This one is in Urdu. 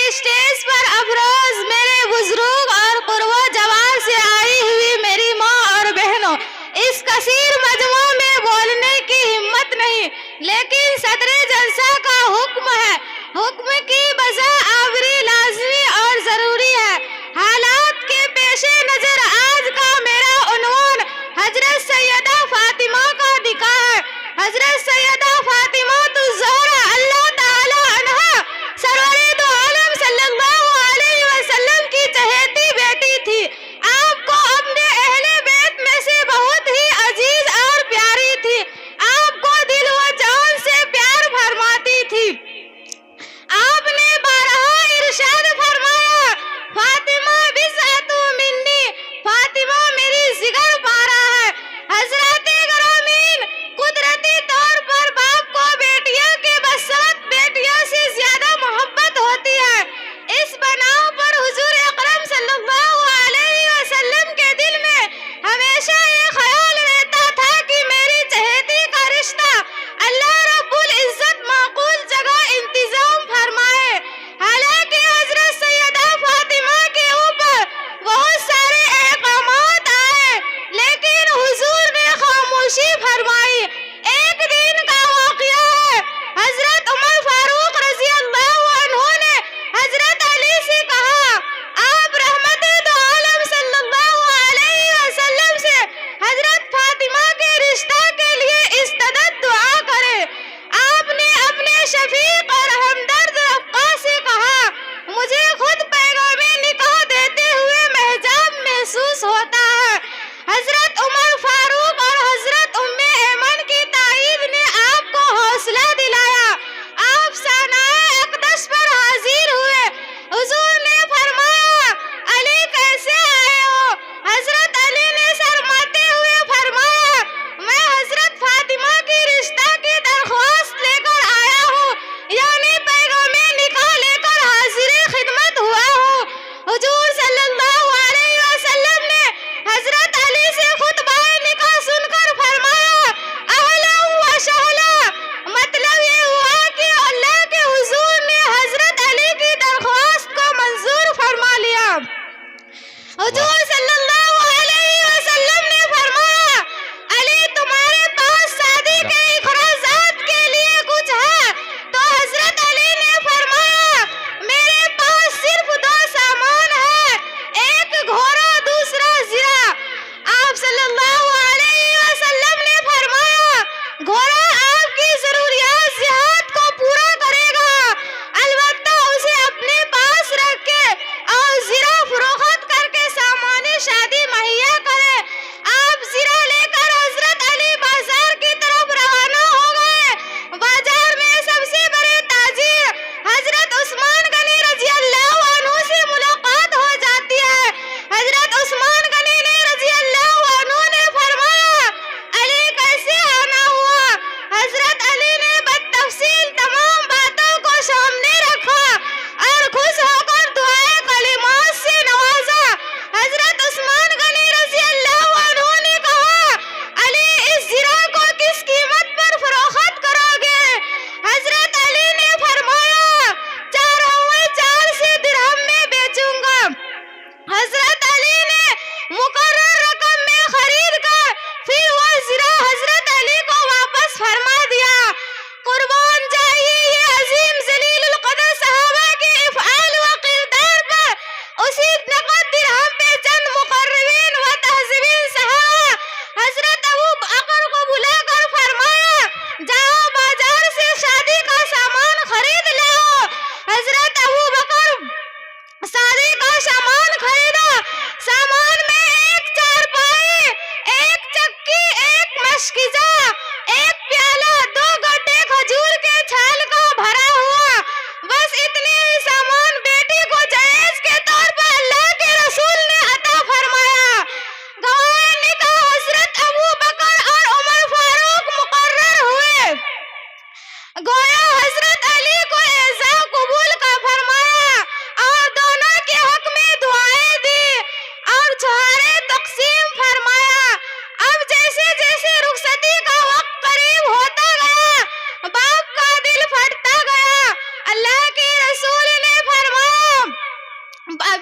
اسٹیج پر افروز میرے بزرگ اور قربا جوار سے آئی ہوئی میری ماں اور بہنوں، اس کثیر مجموعہ میں بولنے کی ہمت نہیں، لیکن صدر جلسہ کا حکم ہے، حکم کی بجا آوری لازمی اور ضروری ہے۔ حالات کے پیش نظر آج کا میرا عنوان حضرت سیدہ فاطمہ کا نکاح ہے۔ حضرت سیدہ فاطمہ الزہرا اللہ تعالی عنہا سرور دو عالم صلی اللہ علیہ وسلم کی چہیتی بیٹی تھی۔ آپ کو اپنے اہل بیت میں سے بہت ہی عزیز اور پیاری تھی، آپ کو دل و جان سے پیار فرماتی تھی۔ آپ نے بارہا ارشاد فرمایا، فاطمہ بضعۃ منی، فاطمہ میری جگر پارہ ہے۔ حضرات گرامین، قدرتی طور پر باپ کو بیٹیوں کے بسمت بیٹیوں سے زیادہ محبت ہوتی ہے۔ اس بنا پر حضور اکرم صلی اللہ علیہ وسلم کے دل میں ہمیشہ یہ خیال رہتا تھا کہ میری چہیتی کا رشتہ اللہ رب العزت معقول جگہ انتظام فرمائے۔ حالانکہ حضرت سیدہ فاطمہ کے اوپر بہت سارے احکامات آئے، لیکن حضور نے خاموشی فرمائی۔ ایک دن کا واقعہ ہے، حضرت عمر فاروق رضی اللہ عنہ نے حضرت علی سے کہا، آپ رحمت دو عالم صلی اللہ علیہ وسلم سے حضرت فاطمہ کے رشتہ کے لیے استدت دعا کریں۔ آپ نے اپنے شفیق اور ہمدرد رفقا سے کہا، مجھے خود پیغام نکاح دیتے ہوئے محجاب محسوس ہوتا ہے۔ حضرت عمر فاروق اور حضرت ام ایمن کی تائید نے آپ کو حوصلہ دلایا۔ آپ سانحہ اقدس پر حاضر ہوئے۔ حضور نے فرمایا، علی کیسے آئے ہو؟ حضرت علی نے شرماتے ہوئے فرمایا، میں حضرت فاطمہ کی رشتہ کی درخواست لے کر آیا ہوں، یعنی پیغام نکاح لے کر حاضر خدمت ہوا ہوں۔ حضور صلی اللہ علیہ وسلم نے حضرت علی سے خطبہ نکاح سن کر فرمایا، اہلا و سہلا، مطلب یہ ہوا کہ اللہ کے حضور نے حضرت علی کی درخواست کو منظور فرما لیا۔ حضور صلی اللہ علیہ وسلم نے فرمایا، علی تمہارے پاس شادی کے اخراجات کے لیے کچھ ہے؟ تو حضرت علی نے فرمایا، میرے پاس صرف دو سامان ہے، ایک گھوڑا دوسرا زرہ۔ آپ صلی اللہ علیہ وسلم نے فرمایا، گھوڑا آپ کی ضروریات جہاد کو پورا کرے گا، البتہ اسے اپنے پاس رکھے اور زرہ فروخت کر کے سامان شادی مہیا کرے۔ آپ زرہ لے کر حضرت علی بازار کی طرف روانہ ہو گئے۔ بازار میں سب سے بڑے تاجر حضرت عثمان غنی رضی اللہ عنہ سے ملاقات ہو جاتی ہے۔ حضرت عثمان غنی رضی اللہ عنہ نے فرمایا، علی کیسے آنا ہوا؟ حضرت علی نے بالتفصیل تمام باتوں کو سامنے رکھا اور خوش ہو کر دعائے کلمات سے نوازا۔ حضرت عثمان غنی رضی اللہ عنہ نے کہا، علی اس زرہ کو کس قیمت پر فروخت کرو گے؟ حضرت علی نے فرمایا، 4 درہم میں بیچوں گا۔ حضرت علی نے مقرر رقم میں خرید کر پھر وہ زرہ حضرت علی کو واپس فرما دیا۔ قربان جائیے یہ عظیم ذلیل القدر صحابہ کے افعال و کردار پر اسی نقد درہم پہ چند مقربین و تہذیبین صحابہ حضرت ابو بکر کو بلا کر فرمایا، جاؤ بازار سے شادی کا سامان خرید لاؤ۔ حضرت ابو بکر شادی کا سامان خریدا۔ سامان میں ایک چارپائی، ایک چکی، ایک مشکیزہ، ایک پیالہ، 2 گڈھے کھجور کے چھال کا بھرا ہوا، بس اتنے ہی سامان بیٹی کو جہیز کے طور پر اللہ کے رسول نے عطا فرمایا۔ گواہ نکاح حضرت ابو بکر اور عمر فاروق مقرر ہوئے۔ گویا حضرت علی کو اعزاء قبول کا فرمایا اور دونوں کے حق میں دعائیں دی اور چھہارے تقسیم فرمایا۔ اب جیسے جیسے رخصتی